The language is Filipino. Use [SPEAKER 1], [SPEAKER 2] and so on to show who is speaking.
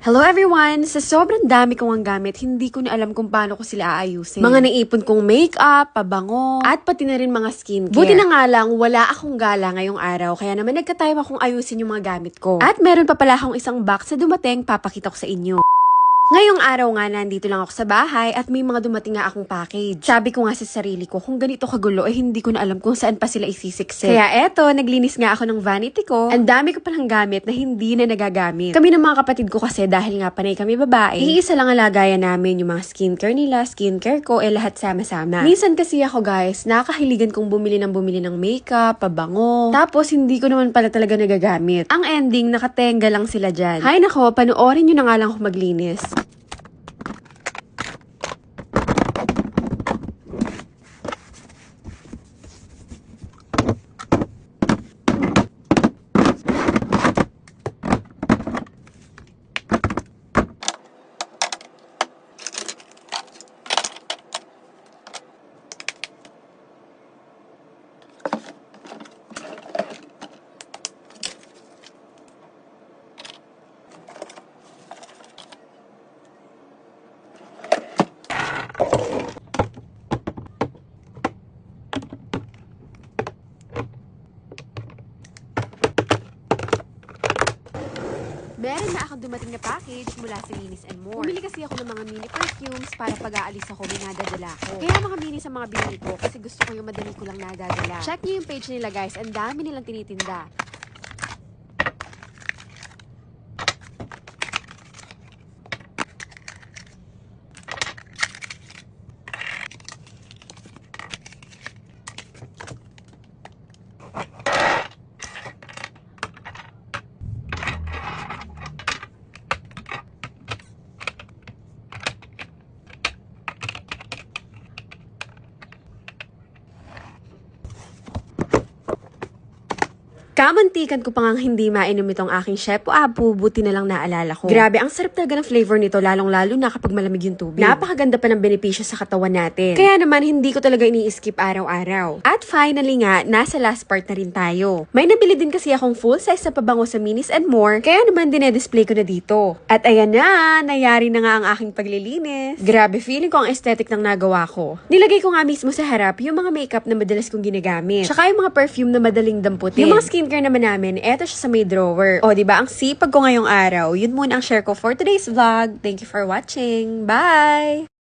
[SPEAKER 1] Hello everyone! Sa sobrang dami kong ang gamit, hindi ko na alam kung paano ko sila aayusin. Mga naipon kong makeup, pabango, at pati na rin mga skincare. Buti na nga lang, wala akong gala ngayong araw, kaya naman nagka-time akong ayusin yung mga gamit ko. At meron pa pala akong isang box na dumating, papakita ko sa inyo. Ngayong araw nga, nandito lang ako sa bahay at may mga dumating nga akong package. Sabi ko nga sa sarili ko, kung ganito kagulo, hindi ko na alam kung saan pa sila isisiksik. Kaya eto, naglinis nga ako ng vanity ko. Ang dami ko palang gamit na hindi na nagagamit. Kami ng mga kapatid ko kasi dahil nga panay kami babae, iisa lang ang lagayan namin, yung mga skincare nila, skincare ko, lahat sama-sama. Minsan kasi ako guys, nakakahiligan kong bumili ng makeup, pabango. Tapos hindi ko naman pala talaga nagagamit. Ang ending, nakatenga lang sila dyan. Hay nako, panoorin nyo na nga lang ako maglinis. Meron na akong dumating na package mula sa Linis and More. Bumili kasi ako ng mga mini perfumes para pag-aalis ako may nadadala ko. Kaya mga mini sa mga binili ko kasi gusto ko yung madali ko lang nadadala. Check niyo yung page nila guys, ang dami nilang tinitinda. Kamantikan ko pa nga hindi mainom itong aking Chef Abu, buti na lang naalala ko. Grabe, ang sarap talaga ng flavor nito, lalong-lalo na kapag malamig yung tubig. Napakaganda pa ng benepisyo sa katawan natin. Kaya naman, hindi ko talaga ini-skip araw-araw. At finally nga, nasa last part na rin tayo. May nabili din kasi akong full size na pabango sa Minis and More, kaya naman dinedisplay ko na dito. At ayan na, nayari na nga ang aking paglilinis. Grabe, feeling ko ang aesthetic ng nagawa ko. Nilagay ko nga mismo sa harap yung mga makeup na madalas kong ginagamit. Tsaka yung mga perfume na madaling damputin. Yung mga skincare naman namin, eto siya sa may drawer. O, diba? Ang sipag ko ngayong araw. Yun muna ang share ko for today's vlog. Thank you for watching. Bye!